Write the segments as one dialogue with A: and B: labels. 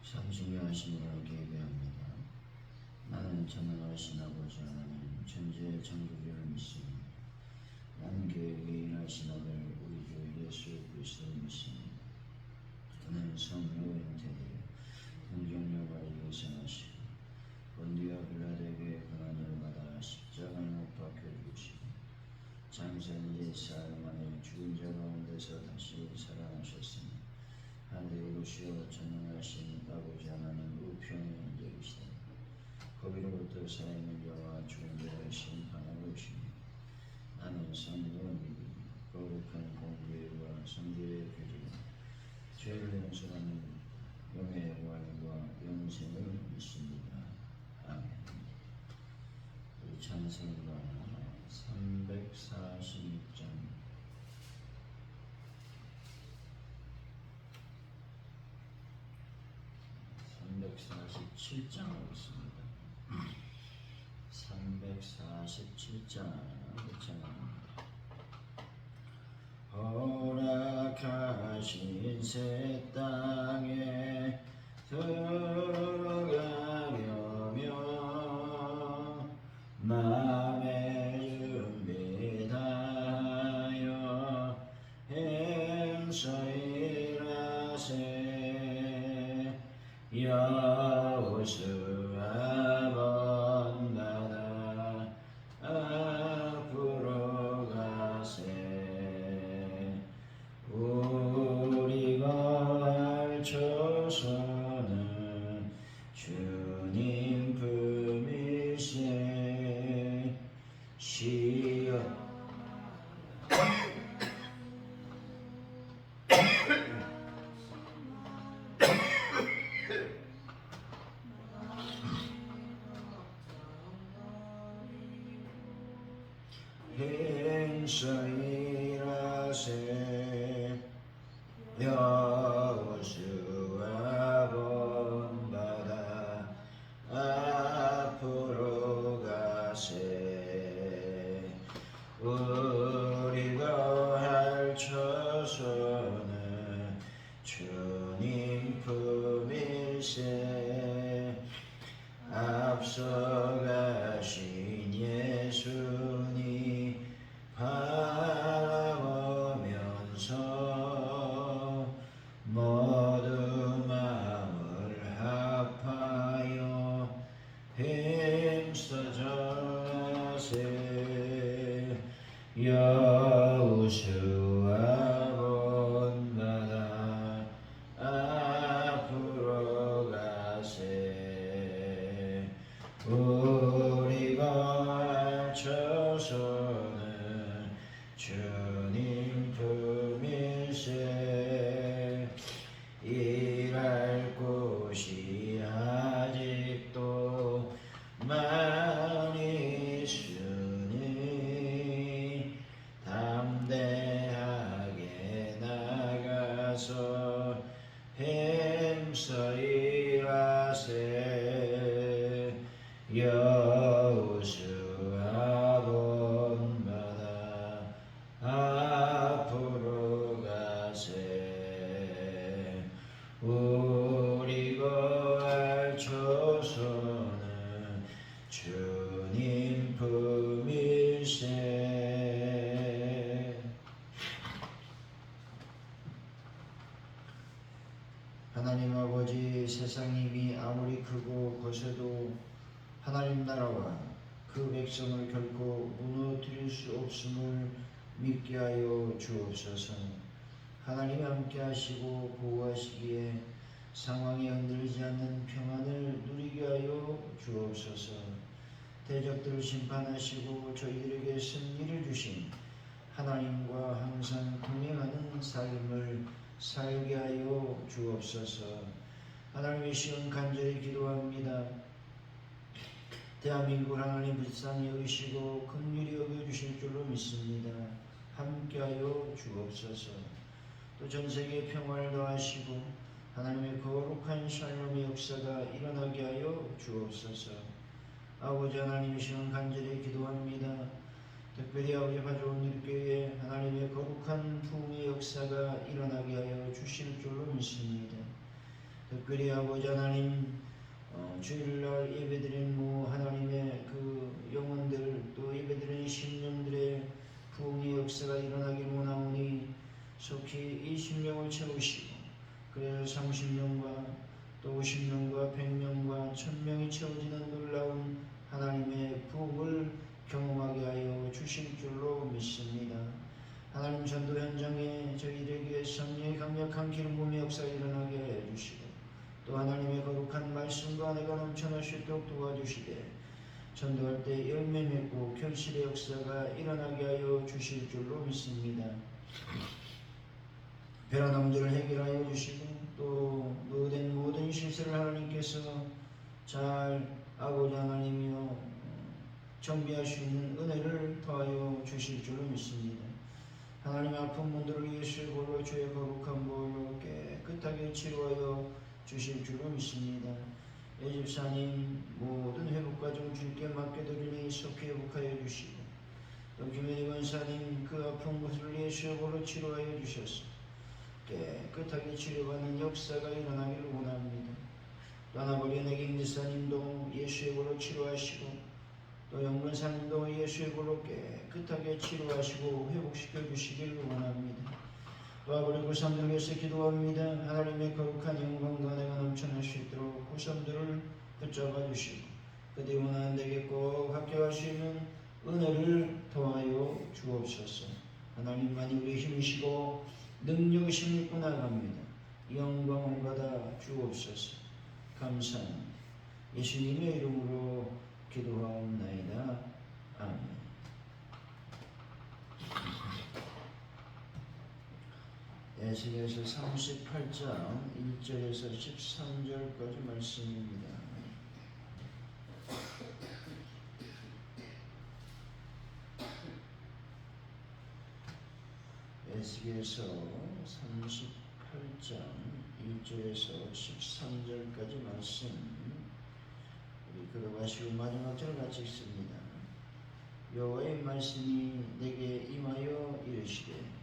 A: 참 중요하신 분을 예배합니다. 나는 전능하신 아버지 하나님 천지의 창조주를 믿습니다. 나는 계획에 인하신 아들 우리 주 예수 그리스도를 믿습니다. 그는 성령으로 잉태되어 성경령과 이것을 본디와 빌라도에게 고난을 받아 십자가에 못 박혀 죽으시고 장사는 지 사흘 만에 죽은 자 가운데서 다시 살아나셨으니 하늘에 오르시어 전능하신 아버지 하나님 우편에 앉으시다. 거기로부터 살아있는 자와 죽은 자를 심판하고 오시니 나는 성령을 믿으며 거룩한 공교회와 성결의 교제와 죄를 용서하는 영의 구원과 영생을 믿습니다. 아멘. 우리 찬송가 346장 347장 하겠습니다. 347장 찬양합니다. 허락하신 새 땅에 들어가려면 마음의 준비 다하여 힘써일하세. 여호수아 번받아 앞으로 가세. 우리가 할 조소는 주님 품이세. 시여 행서일하세. 여호수아 번받아 앞으로 가세. 우리가 할 처소는 주님 품일세. 앞서가신 예수님 바라보면서 모두 마음을 합하여 힘써 전하세. 여호수아 본받아 앞으로 가세. 우리가 할 처소는 주님 품일세. 일할 곳이 아직도 많이 있으니 담대하게 나가서 힘써 일하세. 여호수아 본받아 앞으로 가세. 우리가 할 조소는 주님 품일세. 하나님 아버지, 세상 힘이 아무리 크고 거세도 하나님 나라와 그 백성을 결코 무너뜨릴 수 없음을 믿게 하여 주옵소서. 하나님이 함께 하시고 보호하시기에 상황이 흔들리지 않는 평안을 누리게 하여 주옵소서. 대적들을 심판하시고 저희들에게 승리를 주신 하나님과 항상 동행하는 삶을 살게 하여 주옵소서. 하나님의 시험 간절히 기도합니다. 대한민국을 하나님 불쌍히 여기시고 긍휼히 여겨주실 줄로 믿습니다. 함께하여 주옵소서. 또 전세계 평화를 더하시고 하나님의 거룩한 샬롬의 역사가 일어나게 하여 주옵소서. 아버지 하나님, 시험 간절히 기도합니다. 특별히 아버지 가져온 일교회에 하나님의 거룩한 부흥의 역사가 일어나게 하여 주실 줄로 믿습니다. 특별히 아버지 하나님 주일날 예배드린 하나님의 그 영혼들 또 예배드린 심령들의 부흥의 역사가 일어나길 원하오니 속히 이 심령을 채우시고 그래서 30명과 또 50명과 100명과 1000명이 채워지는 놀라운 하나님의 부흥을 경험하게 하여 주실 줄로 믿습니다. 하나님 전도 현장에 저희들에게 성령의 강력한 기름 부음의 역사가 일어나게 해 주시고 또 하나님의 거룩한 말씀과 은혜가 넘쳐날 수 있도록 도와주시되 전도할 때 열매 맺고 결실의 역사가 일어나게 하여 주실 줄로 믿습니다. 변화한 문제를 해결하여 주시고 또 노된 모든 실수를 하나님께서 잘 아버지 하나님이여 정비할 수 있는 은혜를 더하여 주실 줄로 믿습니다. 하나님 아픈 분들을 예수의 보혈로 주의 거룩한 보혈로 깨끗하게 치료하여 주실 줄로 믿습니다. 예집사님 모든 회복 과정 주께 맡겨드리니 속히 회복하여 주시고 또 김현희 권사님 그 아픈 곳을 예수의 보혈로 치료하여 주셔서 깨끗하게 치료받는 역사가 일어나기를 원합니다. 떠나버린 애기 지사님도 예수의 보혈로 치료하시고 또 영권사님도 예수의 보혈로 깨끗하게 치료하시고 회복시켜 주시길 원합니다. 또 아버지 고삼들 위해서 기도합니다. 하나님의 거룩한 영광과 은혜가 넘쳐날 수 있도록 고삼들을 붙잡아 주시고 그들이 원하는 데게 꼭 합격할 수 있는 은혜를 더하여 주옵소서. 하나님만이 우리 힘이시고 능력이심을 꾸나갑니다. 영광을 받아 주옵소서. 감사합니다. 예수님의 이름으로 기도하옵나이다. 아멘. 에스겔서 38장 1절에서 13절까지 말씀입니다. 에스겔서 38장 1절에서 13절까지 말씀 우리 걸어가시고 마지막 절 같이 읽습니다. 여호와의 말씀이 내게 임하여 이르시되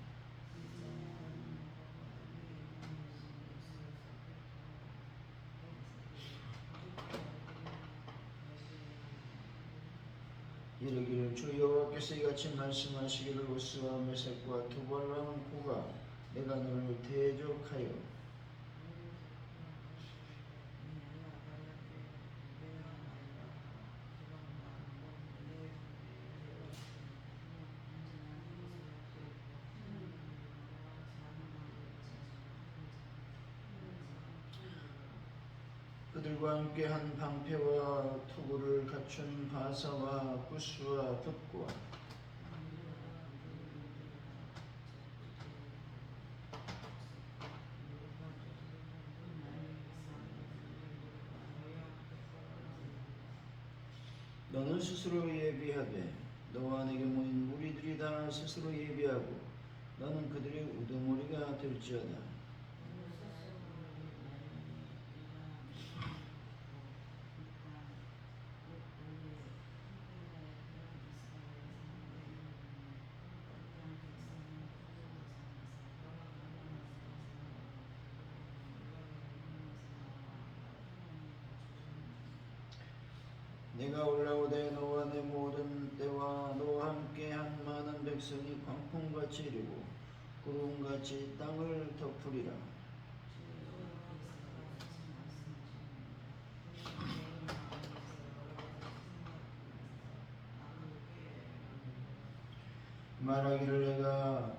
A: 이르기를 주 여호와께서 이같이 말씀하시기를 우스와 메섹과 두발로 하는 고가 내가 너를 대적하여 그들과 함께 한 방패와 투구를 갖춘 바사와 구스와 붓과 너는 스스로 예비하되 너와 내게 모인 무리들이 다 스스로 예비하고 너는 그들의 우두머리가 될지어다. 내가 올라오되 너와 내 모든 때와 너와 함께 한 많은 백성이 광풍같이 이르고 구름같이 땅을 덮으리라. 말하기를 내가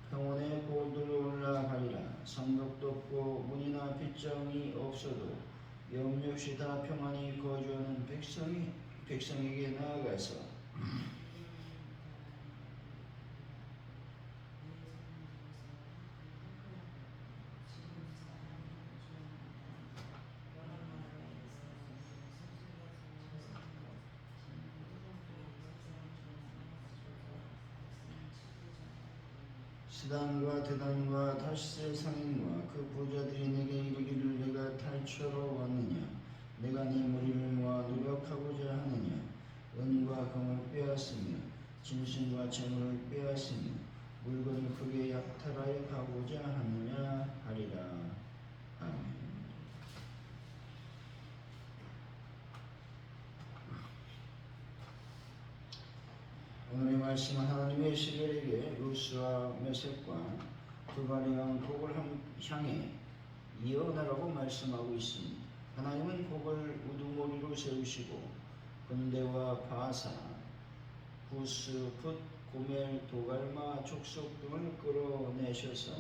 A: 평원의 골들로 올라가리라. 성벽도 없고 문이나 빗장이 없어도 영역시 다 평안히 거주하는 백성에게 나아가서 스단과 드단과 다시스의 상인과 그 부자들이 내게 이르기를 내가 탈취하러 왔느냐 내가 네 머리를 모아 노력하고자 하느냐 은과 금을 빼앗으며 짐승과 재물을 빼앗으며 물건을 크게 약탈하여 가고자 하느냐 하리라. 아멘. 말씀은 하나님의 에스겔에게 루스와 메섹과 두 발의 왕국을 향해 이어나라고 말씀하고 있습니다. 하나님은 곡을 우두머리로 세우시고 근대와 바사, 부스, 붓, 고멜, 도갈마, 족속 등을 끌어내셔서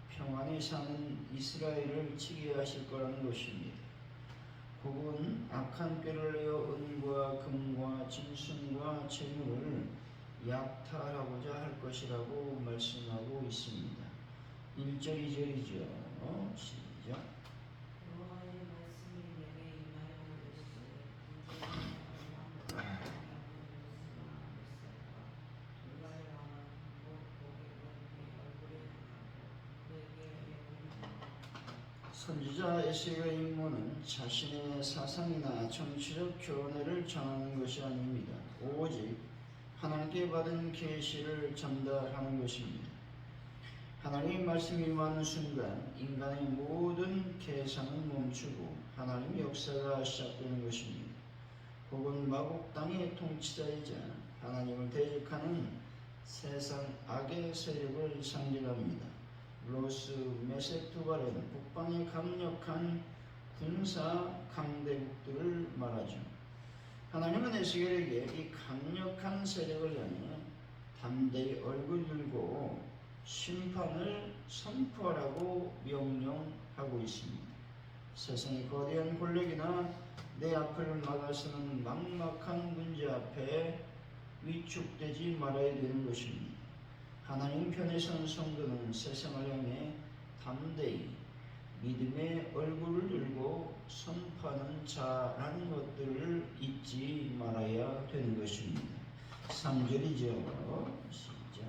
A: 평안히 사는 이스라엘을 치게 하실 거라는 것입니다. 곡은 악한 꾀를 내어 은과 금과 짐승과 재물을 약탈하고자 할 것이라고 말씀하고 있습니다. 1절 2절이죠. 시작.
B: 여호와의 말씀이 내게
A: 선지자 에스겔의 임무는 자신의 사상이나 정치적 견해를 전하는 것이 아닙니다. 오직 하나님께 받은 계시를 전달하는 것입니다. 하나님의 말씀이 임하는 순간 인간의 모든 계산은 멈추고 하나님의 역사가 시작되는 것입니다. 혹은 마곡 땅의 통치자이자 하나님을 대적하는 세상 악의 세력을 상징합니다. 로스, 메섹 두 발은 북방의 강력한 군사 강대국들을 말하죠. 하나님은 에스겔에게 이 강력한 세력을 향해 담대히 얼굴 들고 심판을 선포하라고 명령하고 있습니다. 세상의 거대한 권력이나 내 앞을 막아서는 막막한 문제 앞에 위축되지 말아야 되는 것입니다. 하나님 편에 선 성도는 세상을 향해 담대히 믿음의 얼굴을 들고 선포하는 자라는 것들을 잊지 말아야 되는 것입니다. 3절이죠. 시작.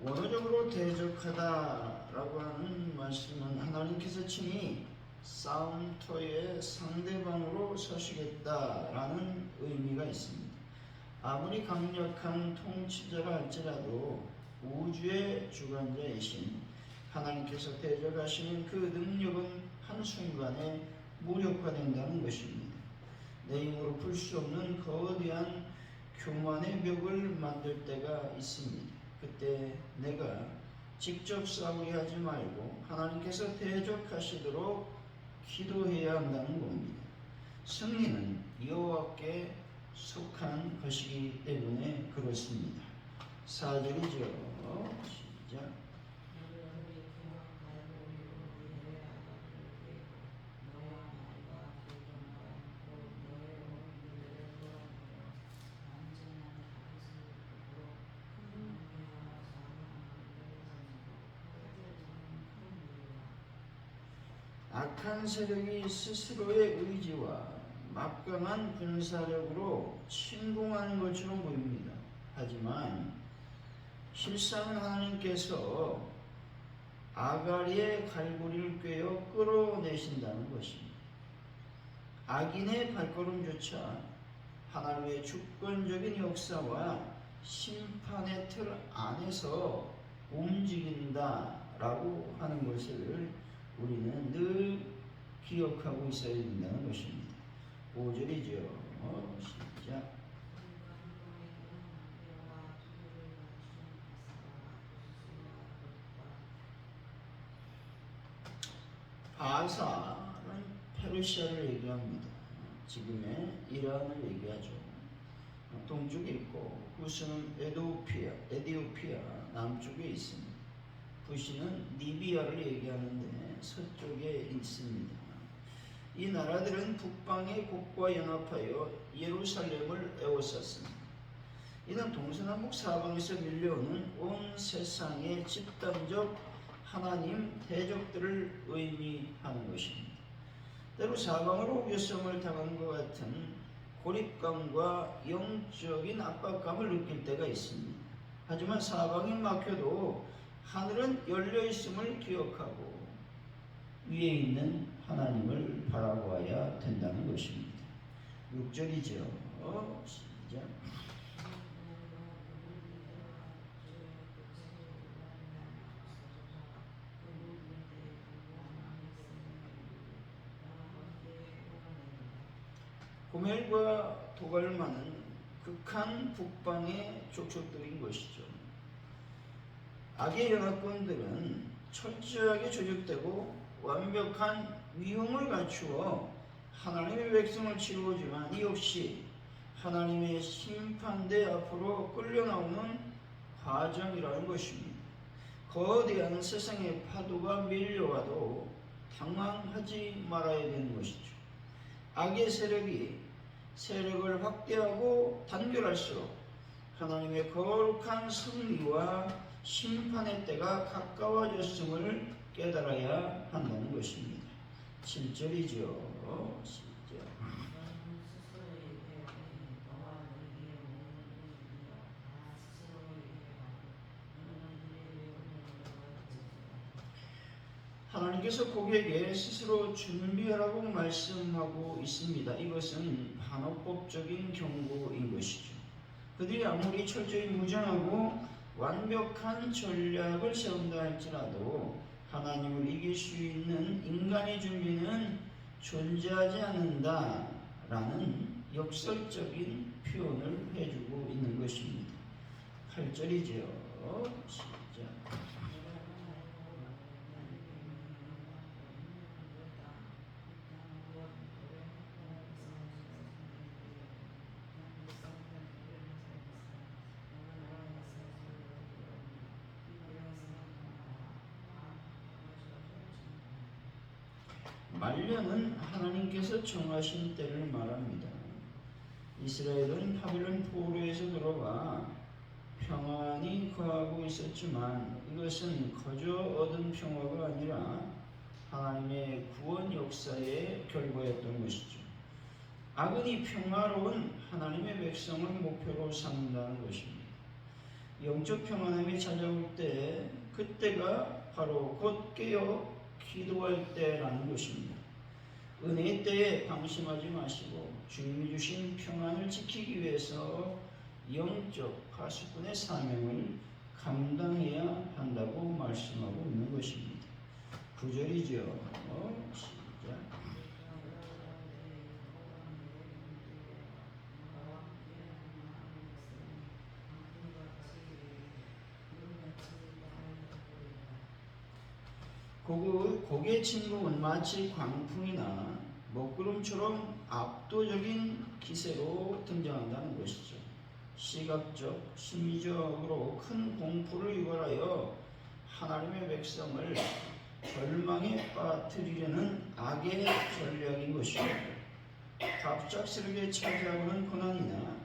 A: 원어적으로 대적하다라고 하는 말씀은 하나님께서 친히 싸움터의 상대방으로 서시겠다라는 의미가 있습니다. 아무리 강력한 통치자라 할지라도 우주의 주관자이신 하나님께서 대적하시는 그 능력은 한순간에 무력화된다는 것입니다. 내 힘으로 풀 수 없는 거대한 교만의 벽을 만들 때가 있습니다. 그때 내가 직접 싸우게 하지 말고 하나님께서 대적하시도록 기도해야 한다는 겁니다. 승리는 여호와께 속한 것이기 때문에 그렇습니다. 4절이죠. 시작. 악한 세력이 스스로의 의지와 막강한 군사력으로 침공하는 것처럼 보입니다. 하지만 실상은 하나님께서 아가리의 갈고리를 꿰어 끌어내신다는 것입니다. 악인의 발걸음조차 하나님의 주권적인 역사와 심판의 틀 안에서 움직인다라고 하는 것을 우리는 늘 기억하고 있어야 된다는 것입니다. 5절이죠. 시작. 바사는 페르시아를 얘기합니다. 지금의 이란을 얘기하죠. 동쪽에 있고 구스는 에디오피아 남쪽에 있습니다. 부시는 리비아를 얘기하는데 서쪽에 있습니다. 이 나라들은 북방의 곡과 연합하여 예루살렘을 에워쌌습니다. 이는 동서남북 사방에서 밀려오는 온 세상의 집단적 하나님 대적들을 의미하는 것입니다. 때로 사방으로 우겨성을 당하는 것 같은 고립감과 영적인 압박감을 느낄 때가 있습니다. 하지만 사방이 막혀도 하늘은 열려있음을 기억하고 위에 있는 하나님을 바라보아야 된다는 것입니다. 6절이죠. 시작. 고멜과 도갈마는 극한 북방의 족속들인 것이죠. 악의 연합군들은 철저하게 조직되고 완벽한 위험을 갖추어 하나님의 백성을 치루지만 이 역시 하나님의 심판대 앞으로 끌려나오는 과정이라는 것입니다. 거대한 세상의 파도가 밀려와도 당황하지 말아야 되는 것이죠. 악의 세력을 확대하고 단결할수록 하나님의 거룩한 승리와 심판의 때가 가까워졌음을 깨달아야 한다는 것입니다. 7절이죠. 하나님께서 고객에게 스스로 준비하라고 말씀하고 있습니다. 이것은 반어법적인 경고인 것이죠. 그들이 아무리 철저히 무장하고 완벽한 전략을 세운다 할지라도 하나님을 이길 수 있는 인간의 준비는 존재하지 않는다라는 역설적인 표현을 해주고 있는 것입니다. 8절이죠. 시작. 말년은 하나님께서 정하신 때를 말합니다. 이스라엘은 바벨론 포로에서 들어와 평안히 거하고 있었지만 이것은 거저 얻은 평화가 아니라 하나님의 구원 역사의 결과였던 것이죠. 악은 이 평화로운 하나님의 백성을 목표로 삼는다는 것입니다. 영적 평안함이 찾아올 때 그때가 바로 곧 깨어 기도할 때라는 것입니다. 은혜의 때에 방심하지 마시고 주님이 주신 평안을 지키기 위해서 영적 파수꾼의 사명을 감당해야 한다고 말씀하고 있는 것입니다. 9절이죠. 시작. 곡의 침묵은 마치 광풍이나 먹구름처럼 압도적인 기세로 등장한다는 것이죠. 시각적, 심리적으로 큰 공포를 유발하여 하나님의 백성을 절망에 빠뜨리려는 악의 전략인 것입니다. 갑작스럽게 찾아오는 고난이나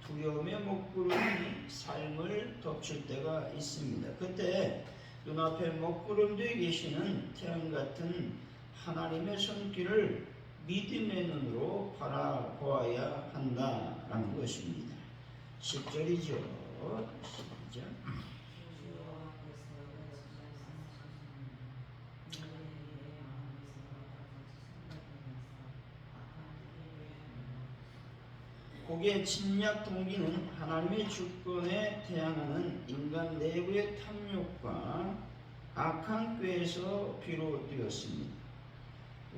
A: 두려움의 먹구름이 삶을 덮칠 때가 있습니다. 그때 눈앞에 먹구름 뒤에 계시는 태양 같은 하나님의 손길을 믿음의 눈으로 바라보아야 한다라는 것입니다. 10절이죠. 시작. 곡의 침략 동기는 하나님의 주권에 대항하는 인간 내부의 탐욕과 악한 꾀에서 비롯되었습니다.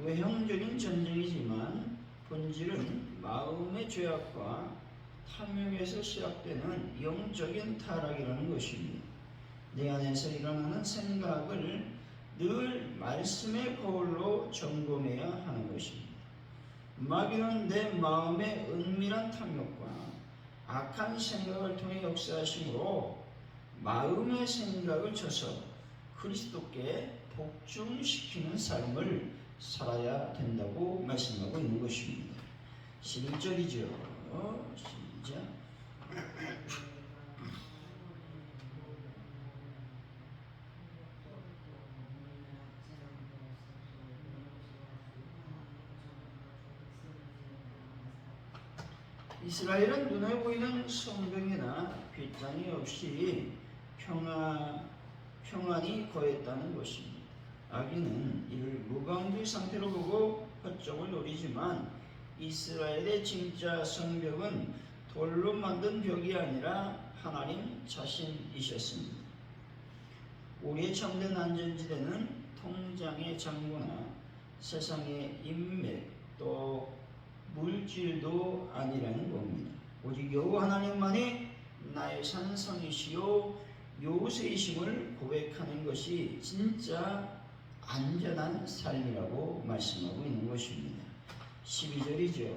A: 외형적인 전쟁이지만 본질은 마음의 죄악과 탐욕에서 시작되는 영적인 타락이라는 것입니다. 내 안에서 일어나는 생각을 늘 말씀의 거울로 점검해야 하는 것입니다. 마귀는 내 마음의 은밀한 탐욕과 악한 생각을 통해 역사하심으로 마음의 생각을 쳐서 그리스도께 복종시키는 삶을 살아야 된다고 말씀하고 있는 것입니다. 11절이죠. 시작. 이스라엘은 눈에 보이는 성병이나 빗장이 없이 평안이 거했다는 것입니다. 악인은 이를 무방비 상태로 보고 허점을 노리지만 이스라엘의 진짜 성벽은 돌로 만든 벽이 아니라 하나님 자신이셨습니다. 우리의 참된 안전지대는 통장의 잔고나 세상의 인맥 또 물질도 아니라는 겁니다. 오직 여호와 하나님만이 나의 산성이시요 요새이심을 고백하는 것이 진짜 안전한 삶이라고 말씀하고 있는 것입니다. 12절이죠.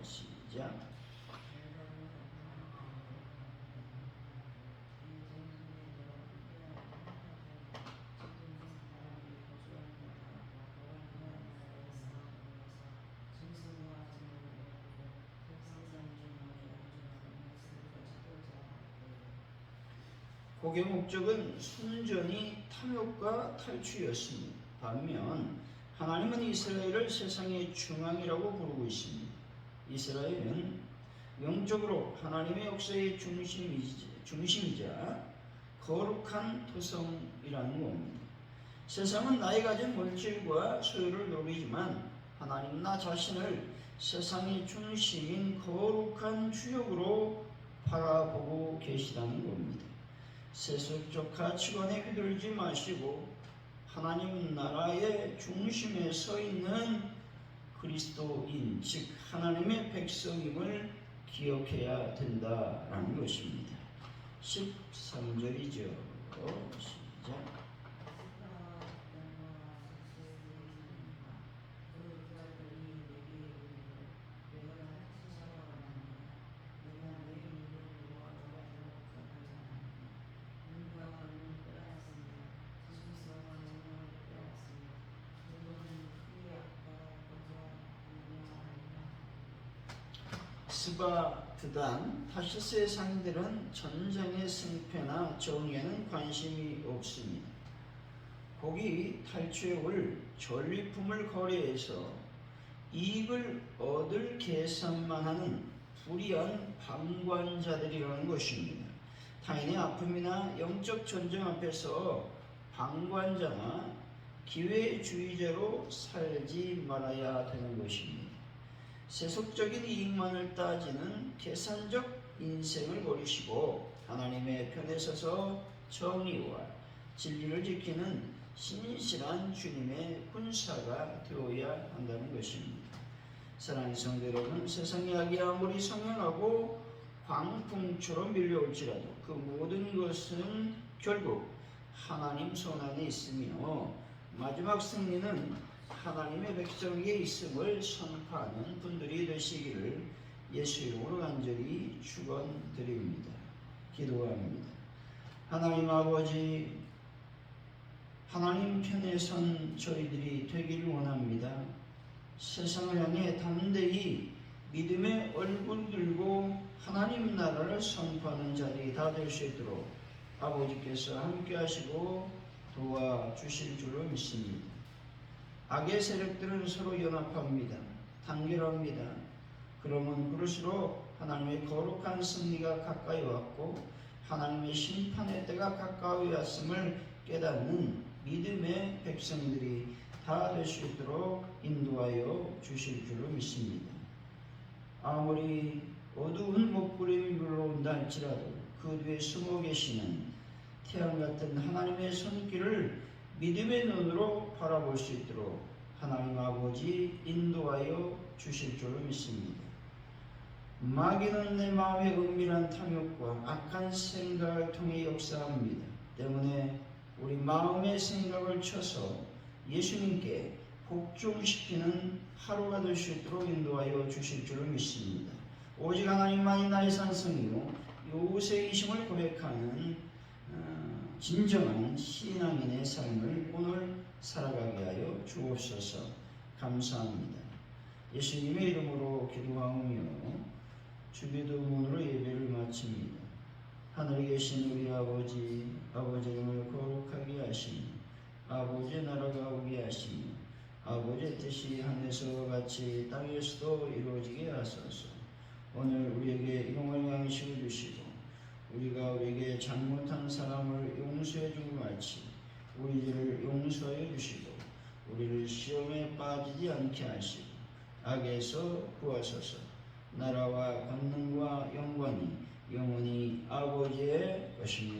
A: 시작. 고개 목적은 순전히 탐욕과 탈취였습니다. 반면 하나님은 이스라엘을 세상의 중앙이라고 부르고 있습니다. 이스라엘은 영적으로 하나님의 역사의 중심이자 거룩한 토성이라는 겁니다. 세상은 나의 가진 물질과 소유를 노리지만 하나님 나 자신을 세상의 중심인 거룩한 주역으로 바라보고 계시다는 겁니다. 세속적 가치관에 휘둘리지 마시고 하나님 나라의 중심에 서 있는 그리스도인, 즉 하나님의 백성임을 기억해야 된다라는 것입니다. 13절이죠. 시작. 스바, 드단, 타시스의 상인들은 전쟁의 승패나 정예는 관심이 없습니다. 고기 탈취해올 전리품을 거래해서 이익을 얻을 계산만 하는 불의한 방관자들이라는 것입니다. 타인의 아픔이나 영적 전쟁 앞에서 방관자나 기회주의자로 살지 말아야 되는 것입니다. 세속적인 이익만을 따지는 계산적 인생을 버리시고 하나님의 편에 서서 정의와 진리를 지키는 신실한 주님의 군사가 되어야 한다는 것입니다. 사랑하는 성도 여러분, 세상의 악이 아무리 성행하고 광풍처럼 밀려올지라도 그 모든 것은 결국 하나님 손 안에 있으며 마지막 승리는 하나님의 백성에게 있음을 선포하는 분들이 되시기를 예수 이름으로 간절히 축원드립니다. 기도합니다. 하나님 아버지, 하나님 편에 선 저희들이 되기를 원합니다. 세상을 향해 담대히 믿음의 얼굴 들고 하나님 나라를 선포하는 자들이 다 될 수 있도록 아버지께서 함께 하시고 도와주실 줄로 믿습니다. 악의 세력들은 서로 연합합니다. 단결합니다. 그러면 그럴수록 하나님의 거룩한 승리가 가까이 왔고 하나님의 심판의 때가 가까이 왔음을 깨닫는 믿음의 백성들이 다 될 수 있도록 인도하여 주실 줄로 믿습니다. 아무리 어두운 먹구름이 불러온다 할지라도 그 뒤에 숨어 계시는 태양 같은 하나님의 손길을 믿음의 눈으로 바라볼 수 있도록 하나님 아버지 인도하여 주실 줄로 믿습니다. 마귀는 내 마음의 은밀한 탐욕과 악한 생각을 통해 역사합니다. 때문에 우리 마음의 생각을 쳐서 예수님께 복종시키는 하루가 될 수 있도록 인도하여 주실 줄로 믿습니다. 오직 하나님만이 나의 산성이요 요새이심을 고백하는 진정한 신앙인의 삶을 오늘 살아가게 하여 주옵소서. 감사합니다. 예수님의 이름으로 기도하오며 주기도문으로 예배를 마칩니다. 하늘에 계신 우리 아버지, 아버지 이름을 거룩하게 하시니 아버지의 나라가 오게 하시니 아버지의 뜻이 하늘에서 같이 땅에서도 이루어지게 하소서. 오늘 우리에게 일용할 양식을 주시고 우리가 우리에게 잘못한 사람을 용서해 준 것 같이 우리 죄를 용서해 주시고 우리를 시험에 빠지지 않게 하시고 악에서 구하소서. 나라와 권능과 영광이 영원히 아버지의 것입니다.